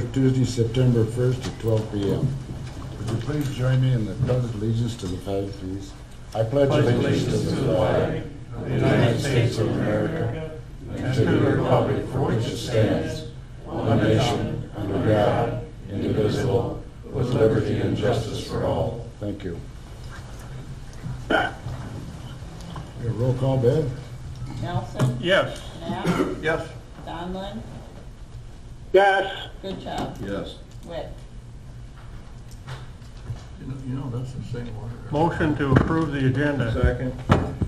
21st, Tuesday, September 1st at 12 p.m. Would you please join me in the pledge of allegiance to the flag, please? I pledge allegiance to the flag of the United States of America and to the republic for which it stands, one nation, under God, indivisible, with liberty and justice for all. Thank you. Roll call, Bev? Nelson? Yes. Knapp? Yes. Donlin? Yes. Goodchild? Yes. Witt? You know, that's the same order. Motion to approve the agenda. Second.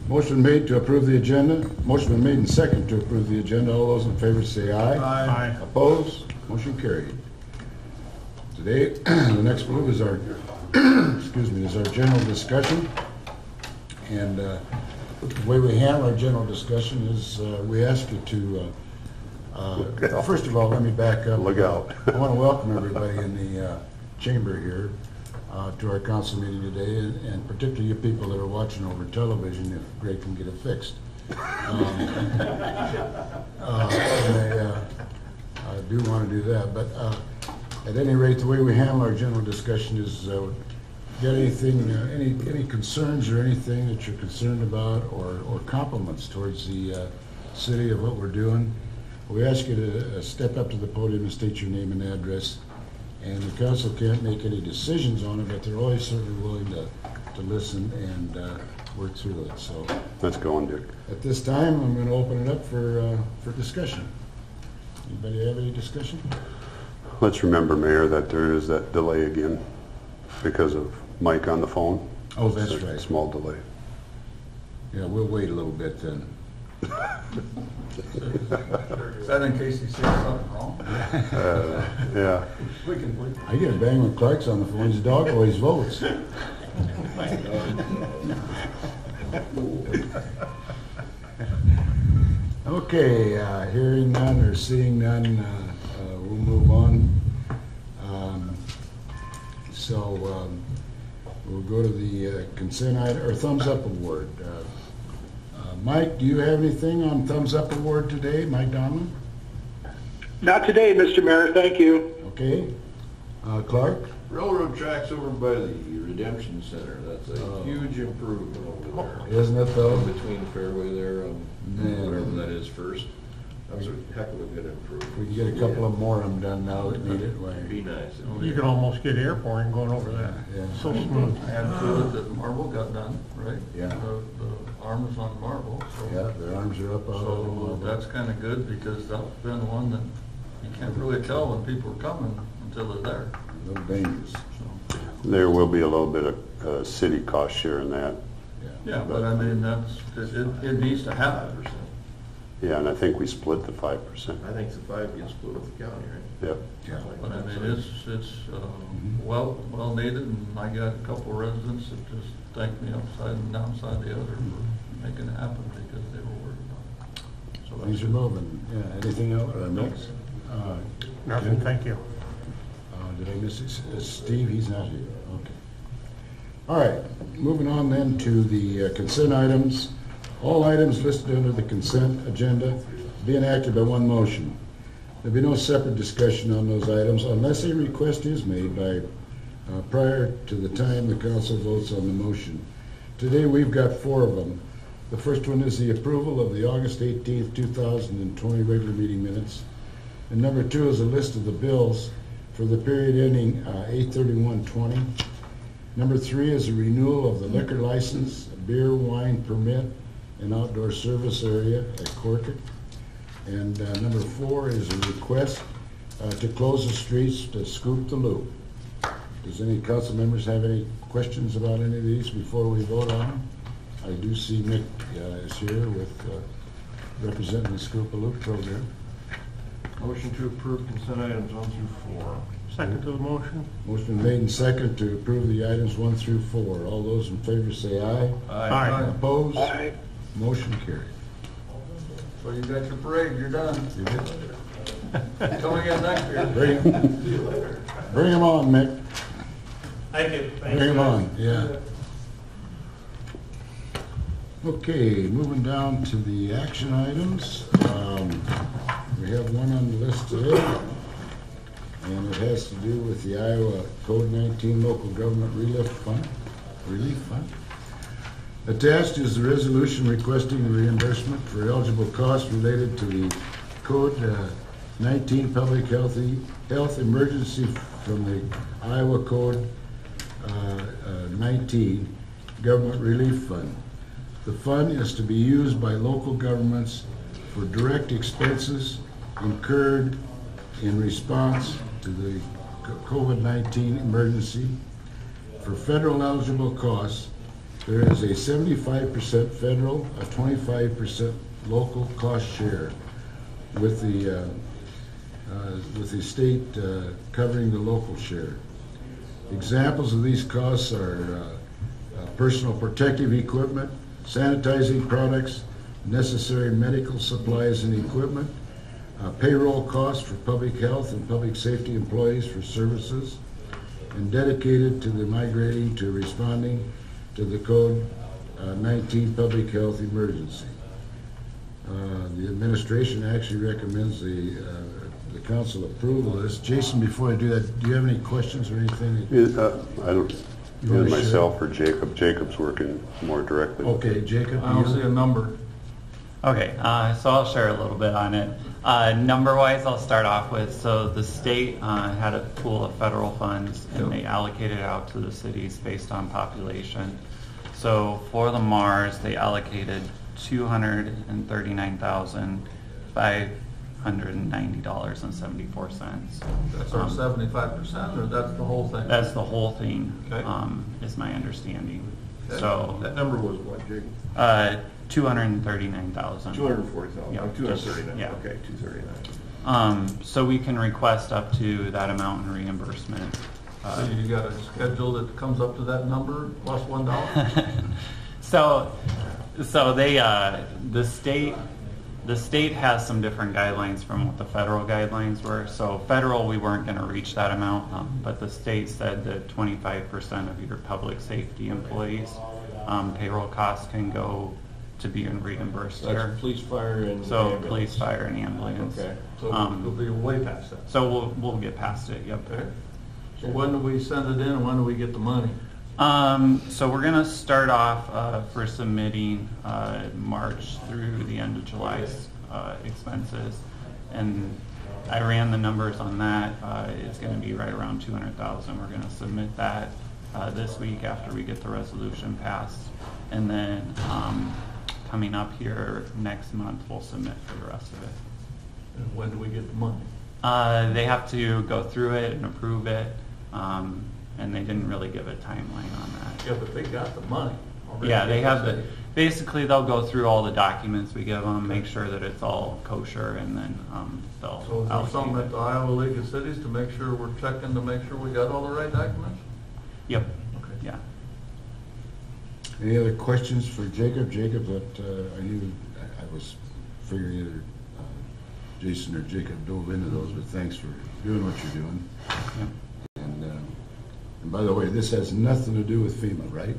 Motion made to approve the agenda. Motion been made and second to approve the agenda. All those in favor say aye. Aye. Opposed? Motion carried. Today, the next move is our, is our general discussion. And the way we handle our general discussion is we ask you to, first of all, let me back up. Look out. I want to welcome everybody in the chamber here to our council meeting today, and particularly you people that are watching over television, if Greg can get it fixed. I do want to do that, but at any rate, the way we handle our general discussion is got anything, any concerns or anything that you're concerned about, or compliments towards the city of what we're doing, we ask you to step up to the podium and state your name and address. And the council can't make any decisions on it, but they're always certainly willing to listen and work through it. So Let's go on, Dick. at this time, I'm going to open it up for discussion. Anybody have any discussion? Let's remember, Mayor, that there is that delay again because of Mike on the phone. Oh, that's It's a right. small delay. Yeah, we'll wait a little bit then. Is that in case he says something wrong? Yeah. We can wait. I get a bang when Clark's on the phone. His dog always votes. Okay, hearing none or seeing none, we'll move on. We'll go to the consent item, or thumbs up award. Mike, do you have anything on thumbs up award today, Mike Donlin? Not today, Mr. Mayor, thank you. Okay. Clark? Railroad tracks over by the Redemption Center, that's a huge improvement over there. Isn't it though? In between Fairway there, Man. whatever that is first. That was a heck of a good improvement. We can get a couple of more of them done now that need it. It'd be nice. You can almost get airborne going over that. Yeah. So smooth. Add to it that Marble got done, right? Yeah. The arm is on Marble, so. Yeah, their arms are up out So of that's kind of good, because that's been one that you can't really tell when people are coming until they're there, a little dangerous. so. There will be a little bit of city cost share in that. Yeah, but I mean, it needs to happen. Yeah, and I think we split the 5%. I think the 5 gets split with the county, right? Yep. Yeah. But I mean, it's well needed, and I got a couple residents that just thanked me upside and downside the other for making it happen, because they were worried about it. So that's Things are moving. Yeah, anything else? Next? Nothing, thank you. Did I miss it? Steve, he's not here. Okay. All right, moving on then to the consent items. All items listed under the consent agenda be enacted by one motion. There'll be no separate discussion on those items unless a request is made by prior to the time the council votes on the motion. Today we've got 4 of them. The first one is the approval of the August 18th, 2020 regular meeting minutes. And number 2 is a list of the bills for the period ending 8/31/20. Number 3 is a renewal of the liquor license, beer, wine permit, and outdoor service area at Corker. And number 4 is a request to close the streets to Scoop the Loop. Does any council members have any questions about any of these before we vote on them? I do see Mick is here with representing the Scoop the Loop program. Motion to approve consent items 1 through 4. Second to the motion? Motion made and second to approve the items 1 through 4. All those in favor say aye. Aye. Opposed? Aye. Motion carried. So you got your parade, you're done. You did. Come again next year. Bring him on, Mick. Thank you. Bring him on, yeah. Okay, moving down to the action items. We have one on the list today, and has to do with the Iowa Code 19 Local Government Relief Fund. Attached is the resolution requesting reimbursement for eligible costs related to the Code 19 Public Health Emergency from the Iowa Code 19 Government Relief Fund. The fund is to be used by local governments for direct expenses incurred in response to the COVID-19 emergency. For federal eligible costs, there is a 75% federal, a 25% local cost share, with the state covering the local share. Examples of these costs are personal protective equipment, sanitizing products, necessary medical supplies and equipment, payroll costs for public health and public safety employees for services, and dedicated to the migrating to responding to the Code 19 Public Health Emergency. The administration actually recommends the council approval of this. Jason, before I do that, do you have any questions or anything? I don't, either myself or Jacob. Jacob's working more directly. Okay, Jacob. I don't see a number. Okay, so I'll share a little bit on it. Number-wise, I'll start off with, so the state had a pool of federal funds, and they allocated it out to the cities based on population. So for the MARS, they allocated $239,590.74. That's our 75%, or that's the whole thing? That's the whole thing, Okay. is my understanding. Okay. So, That number was what, Jake? 239,000. 240,000, Yep, 239, yeah. okay, 239. So we can request up to that amount in reimbursement. So you got a schedule that comes up to that number plus $1? So they, the state has some different guidelines from what the federal guidelines were. So federal, we weren't going to reach that amount, but the state said that 25% of your public safety employees' payroll costs can go to being reimbursed here. That's police, fire, and So ambulance. police, fire, and ambulance. Okay. So we'll be way past that. So we'll get past it. Yep. Okay. So when do we send it in and when do we get the money? So we're gonna start off for submitting March through the end of July's expenses, and I ran the numbers on that. It's gonna be right around 200,000. We're gonna submit that this week after we get the resolution passed, and then coming up here next month we'll submit for the rest of it. And when do we get the money? They have to go through it and approve it, and they didn't really give a timeline on that. Yeah, but they got the money already. Yeah, they have the, basically they'll go through all the documents we give them, make sure that it's all kosher, and then they'll So is there allocate something it. at the Iowa League of Cities to make sure we're checking to make sure we got all the right documents? Yep, Okay. yeah. Any other questions for Jacob? Jacob, that I knew, I was figuring either Jason or Jacob dove into those, but thanks for doing what you're doing. Yep. And by the way, this has nothing to do with FEMA, right?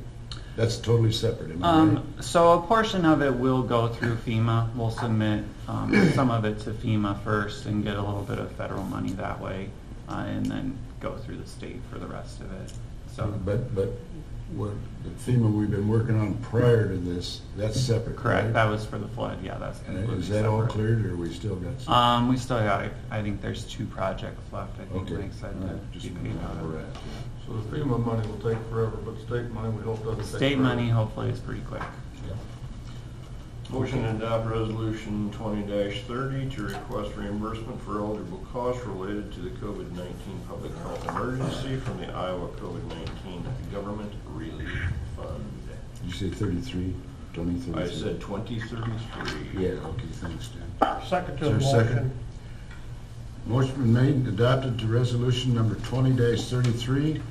That's totally separate, am I right? So a portion of it will go through FEMA. We'll submit some of it to FEMA first and get a little bit of federal money that way, and then go through the state for the rest of it. So But what the FEMA we've been working on prior to this, that's separate, correct, right? that was for the flood. Yeah, that's And completely is that all separate. cleared, or we still got some? We still got, I think there's 2 projects left. I think Okay. Mike said All right, to just be wondering paid how out we're of. at. So the FEMA money will take forever, but state money we hope doesn't take State forever. money hopefully is pretty quick. Motion to adopt resolution 20-30 to request reimbursement for eligible costs related to the COVID-19 public health emergency from the Iowa COVID-19 Government Relief Fund. Did you say 33, 2033? I said 2033. Yeah, okay, thanks, Dan. Second to Is the there a second? motion. Motion been made and adopted to resolution number 20-33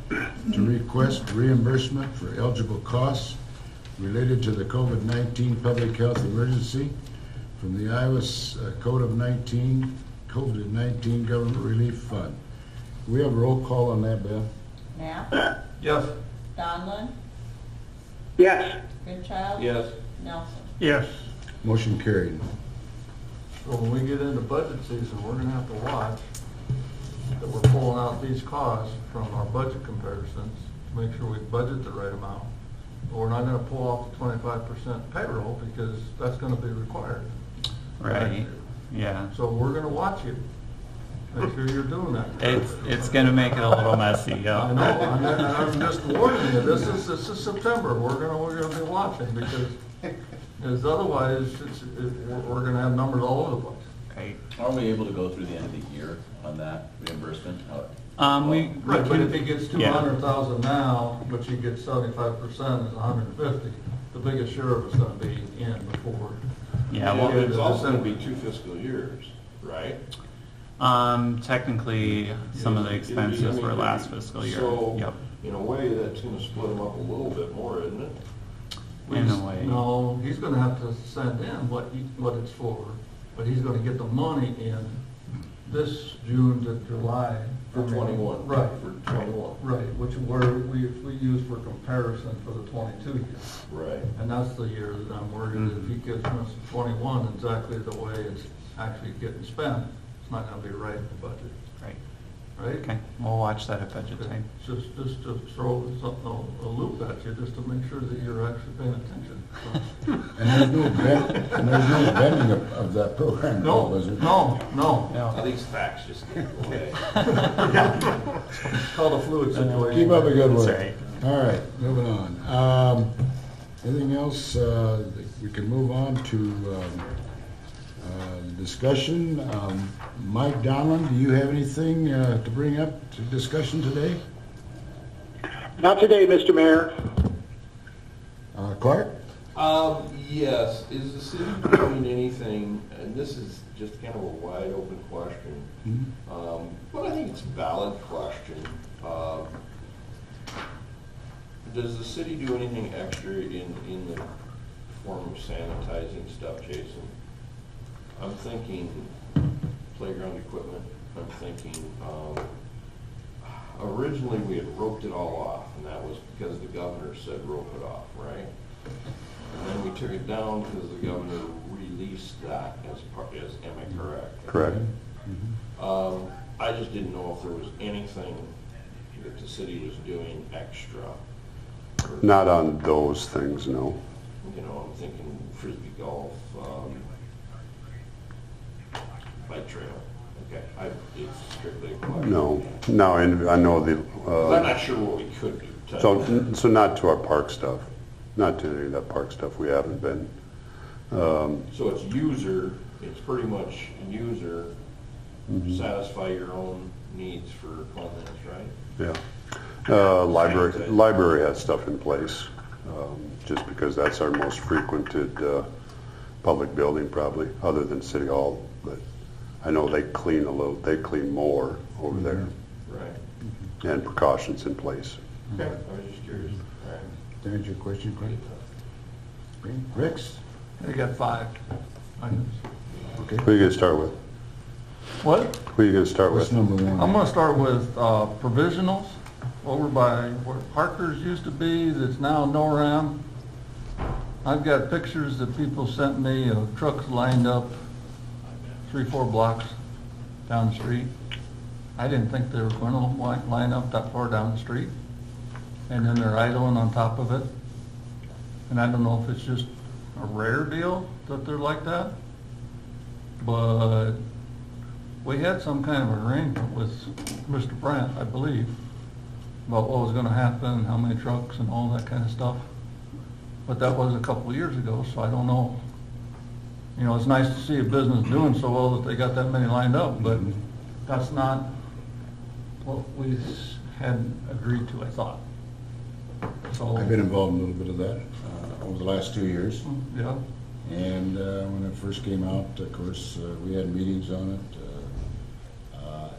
to request reimbursement for eligible costs related to the COVID-19 public health emergency from the Iowa COVID-19 Government Relief Fund. We have a roll call on that, Beth? Knapp, Yes. Donlin, Yes. Goodchild. Yes. Nelson. Yes. Motion carried. So when we get into budget season, we're gonna have to watch. that we're pulling out these costs from our budget comparisons to make sure we budget the right amount. But we're not gonna pull off the 25% payroll because that's gonna be required. Right, yeah. So we're gonna watch you. Make sure you're doing that. It's gonna make it a little messy, I yeah. know, I'm just warning you, this is September, we're gonna be watching because otherwise, we're gonna have numbers all over the place. Right. Are we able to go through the end of the year on that reimbursement? Right, but if he gets Yeah. 200,000 now, but you get 75% is 150, the biggest share of it's gonna be in before. Yeah, Well, well, it's also gonna be 2 fiscal years, right? technically, some of the expenses were last fiscal year. So, Yep, in a way, that's gonna split them up a little bit more, isn't it? in a way. No, he's gonna have to send in what it's for, but he's gonna get the money in this June to July. For 21. Right. For 21. Right, which we use for comparison for the 22 year. Right. And that's the year that I'm worried that if he gives us 21 exactly the way it's actually getting spent, it's not gonna be right in the budget, Right. right? Okay, we'll watch that at budget Okay. time. Just to throw something, a loop at you, just to make sure that you're actually paying attention. So- And there's no bending of that program, No, is there? no. Now, these facts just get in the way. It's called a fluid situation. Keep up the good work. That's right. All right, moving on. Anything else? We can move on to discussion. Mike Donlin, do you have anything to bring up to discussion today? Not today, Mr. Mayor. Clark? Yes, is the city doing anything, and this is just kind of a wide open question, but I think it's a valid question. Does the city do anything extra in the form of sanitizing stuff, Jason? I'm thinking playground equipment, I'm thinking, originally we had roped it all off, and that was because the governor said rope it off, right? And then we took it down because the governor released that am I correct? Correct. I just didn't know if there was anything that the city was doing extra. Not on those things, no. You know, I'm thinking frisbee golf, bike trail. Okay, it's strictly a question. No, and I know the, I'm not sure what we could do. so not to our park stuff, not to any of that park stuff, we haven't been. So it's pretty much user, satisfy your own needs for cleanliness, right? Yeah. Library has stuff in place, just because that's our most frequented public building probably, other than City Hall. But I know they clean more over there, Right. and precautions in place. Okay, I was just curious. All right. To answer your question, Clark? Okay. Rex? They got 5 items. Okay. Who are you gonna start with? What? Who are you gonna start What's with? number one? I'm gonna start with provisionals over by where Parker's used to be, that's now NORAM. I've got pictures that people sent me of trucks lined up 3-4 blocks down the street. I didn't think they were gonna line up that far down the street. And then they're idling on top of it. And I don't know if it's just a rare deal that they're like that, but we had some kind of arrangement with Mr. Brandt, I believe, about what was gonna happen, how many trucks and all that kind of stuff. But that was a couple of years ago, so I don't know. You know, it's nice to see a business doing so well that they got that many lined up, but that's not what we had agreed to, I thought. So, I've been involved in a little bit of that over the last 2 years. yeah, And when it first came out, of course, we had meetings on it,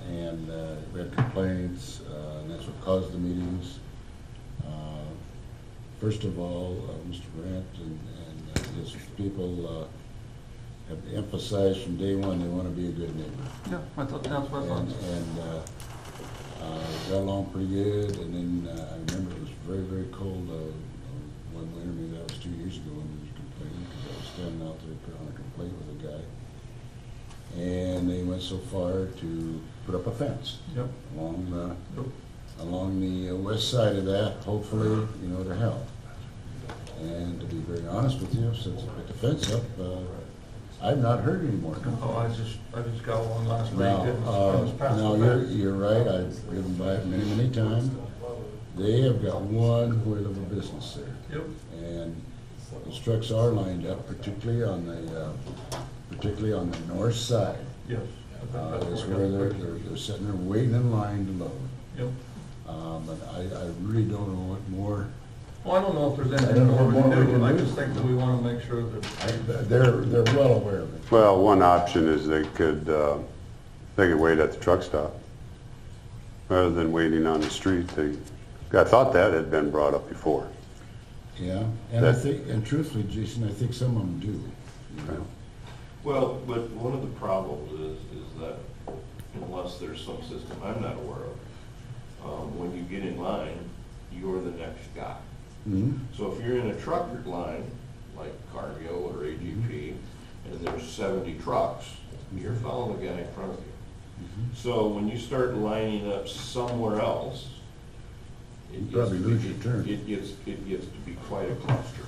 and we had complaints, and that's what caused the meetings. First of all, Mr. Brandt and his people have emphasized from day one they want to be a good neighbor. yeah, I thought that's what I thought. And got along pretty good, and then I remember it was very, very cold one winter, maybe that was 2 years ago when he was complaining, because I was standing out there putting on a complaint with a guy. and they went so far to put up a fence Yep. along the west side of that, hopefully, to help. And to be very honest with you, since I put the fence up, I've not heard any more. Oh, I just got one last week. Now, It was past the fence. you're right, I've driven by it many, many times. They have got one whale of a business there. Yep. And those trucks are lined up, particularly on the north side. Yes. Is where they're sitting there waiting in line to load. Yep. But I really don't know what more. Well, I don't know if there's I anything don't know more we what more we can can do. I do. just think that we want to make sure that, They're well aware of it. Well, one option is they could wait at the truck stop rather than waiting on the street. I thought that had been brought up before. Yeah, and truthfully, Jason, I think some of them do. Well, but one of the problems is that unless there's some system I'm not aware of, when you get in line, you're the next guy. Mhm. So if you're in a trucker line, like Cargill or AGP, and there's 70 trucks, you're following the guy in front of you. So when you start lining up somewhere else, You probably lose your turn. it gets to be quite a cluster.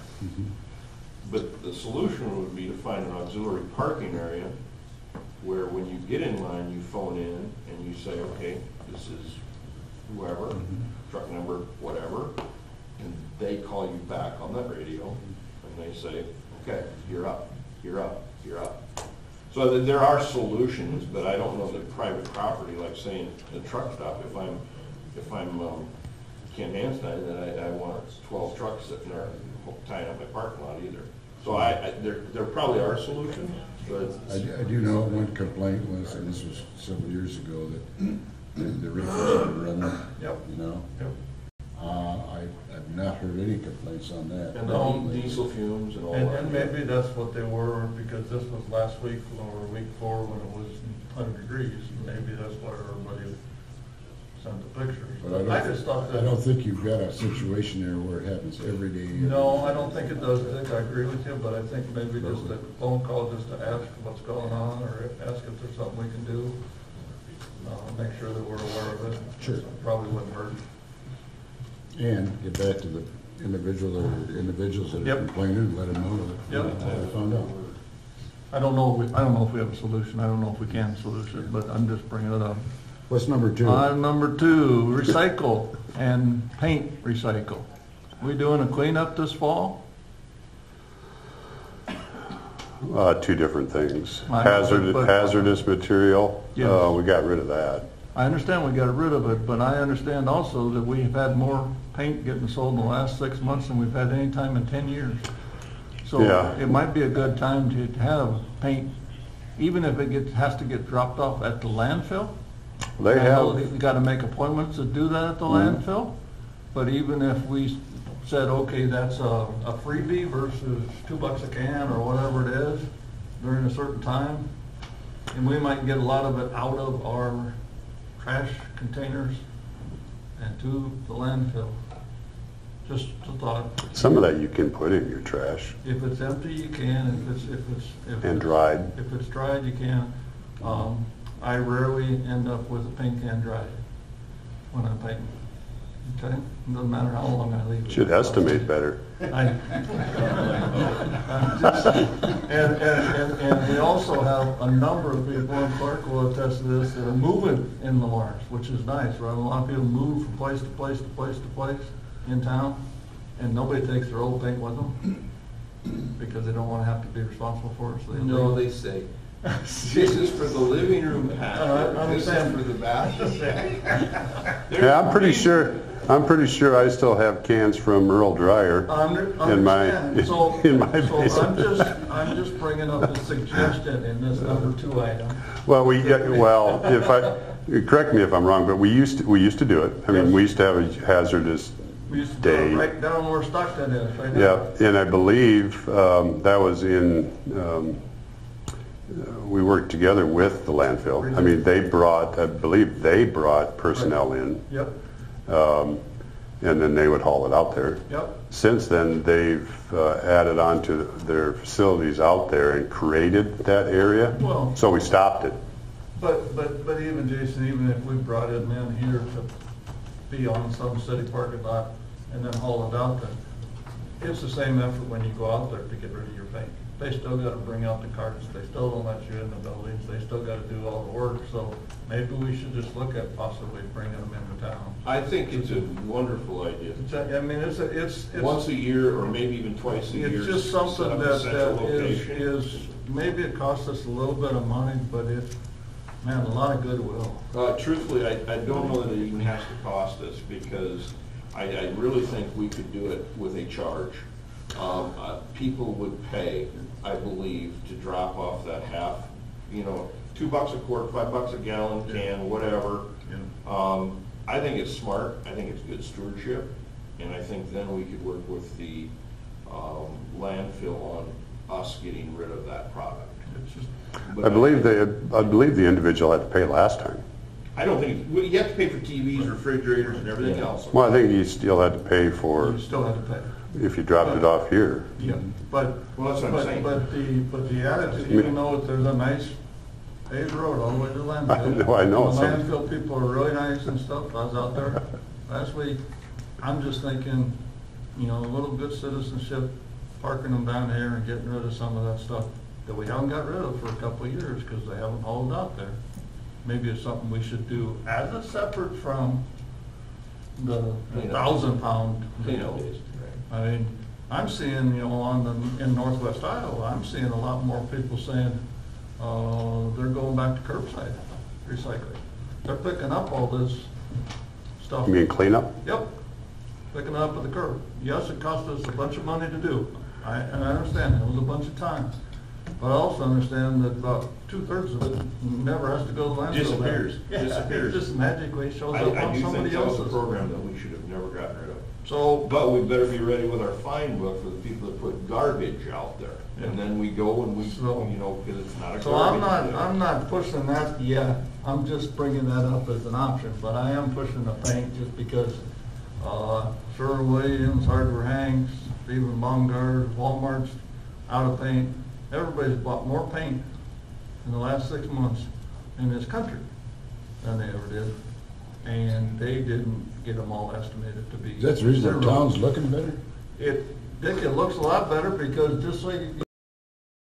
But the solution would be to find an auxiliary parking area where when you get in line, you phone in and you say, okay, this is whoever, truck number, whatever, and they call you back on that radio and they say, okay, you're up, you're up, you're up. So there are solutions, but I don't know that private property, like saying the truck stop, if I'm Ken Hanstein, then I want 12 trucks sitting there tying up my parking lot either. So there probably are solutions, but I do know one complaint was, and this was several years ago, that the reefers were running, Yep. Yep. I've not heard any complaints on that. and the diesel fumes and all that. And maybe that's what they were, because this was last week or week before when it was 100 degrees. Maybe that's why everybody sent the pictures. But I just thought that. I don't think you've got a situation there where it happens every day. No, I don't think it does, Dick. I agree with you, but I think maybe just a phone call just to ask what's going on, or ask if there's something we can do. Make sure that we're aware of it. Sure. Probably wouldn't hurt. And get back to the individuals that are Yep. complaining, and let them know that, Yep. what they found out. I don't know if we have a solution. I don't know if we can solution it, but I'm just bringing it up. What's number 2? Number 2, recycle and paint recycle. We doing a cleanup this fall? Two different things. I know, but- Hazardous material, Yes. we got rid of that. I understand we got rid of it, but I understand also that we've had more paint getting sold in the last 6 months than we've had any time in 10 years. So Yeah. it might be a good time to have paint, even if it has to get dropped off at the landfill. They I know have, that you gotta make appointments to do that at the landfill, but even if we said, okay, that's a freebie versus $2 a can or whatever it is during a certain time, and we might get a lot of it out of our trash containers and to the landfill. Just a thought. some of that you can put in your trash If it's empty, you can. and dried. If it's dried, you can. I rarely end up with a paint can dried when I'm painting. Okay? It doesn't matter how long I leave it. Should estimate better. And we also have a number of people, and Clark will attest to this, that are moving in the Mars, which is nice, right? A lot of people move from place to place to place to place in town, and nobody takes their old paint with them because they don't want to have to be responsible for it. So they No, leave. they say, this is for the living room, I Patrick, this is understand. for the bathroom. Yeah, I'm pretty sure I still have cans from Earl Dryer in my, So in my so basement. I'm just bringing up a suggestion in this number 2 item. Well, correct me if I'm wrong, but we used to do it. I mean, we used to have a hazardous We used to day. go right down where Stockton is, right now. Yeah, and I believe that was in, we worked together with the landfill. I mean, I believe they brought personnel in. Yep. and then they would haul it out there. Yep. Since then, they've added on to their facilities out there and created that area. Well- So we stopped it. But even, Jason, even if we brought it in here to be on some city parking lot and then haul it out there, it's the same effort when you go out there to get rid of your paint. They still gotta bring out the carts, they still don't let you in the buildings, they still gotta do all the work, so maybe we should just look at possibly bringing them into town. I think it's a wonderful idea. I mean, it's. Once a year, or maybe even twice a year. It's just set something up a that central is, location. maybe it costs us a little bit of money, but man, a lot of goodwill. Truthfully, I don't know that it even has to cost us, because I really think we could do it with a charge. People would pay, I believe, to drop off that half, $2 a quart, $5 a gallon can, whatever. I think it's smart, I think it's good stewardship, and I think then we could work with the landfill on us getting rid of that product. I believe the individual had to pay last time. I don't think, you have to pay for TVs, refrigerators, and everything else. Well, I think you still had to pay for, You still have to pay. if you dropped it off here. Yeah, but. Well, that's what I'm saying. But the attitude, even though there's a nice paved road all the way to the landfill. I know. The landfill people are really nice and stuff. I was out there last week. I'm just thinking, a little good citizenship, parking them down here and getting rid of some of that stuff that we haven't got rid of for a couple of years because they haven't hauled out there. Maybe it's something we should do as a separate from the 1,000-pound deal. I mean, I'm seeing, in northwest Iowa, I'm seeing a lot more people saying, they're going back to curbside recycling. They're picking up all this stuff. You mean cleanup? Yep, picking it up at the curb. Yes, it cost us a bunch of money to do, and I understand, it was a bunch of time. But I also understand that about 2/3 of it never has to go to the landfill. Disappears. It just magically shows up I on do think somebody that was a else's. program that we should have never gotten rid of. So, But we better be ready with our fine book for the people that put garbage out there. And then we go and we, because it's not a so I'm garbage. I'm not pushing that yet. I'm just bringing that up as an option, but I am pushing the paint just because, Sherwin-Williams, Hardware Hanks, even Baumgart, Walmart's out of paint. Everybody's bought more paint in the last 6 months in this country than they ever did. And they didn't get them all estimated to be. That's the reason the zero. town's looking better? Dick, it looks a lot better because just like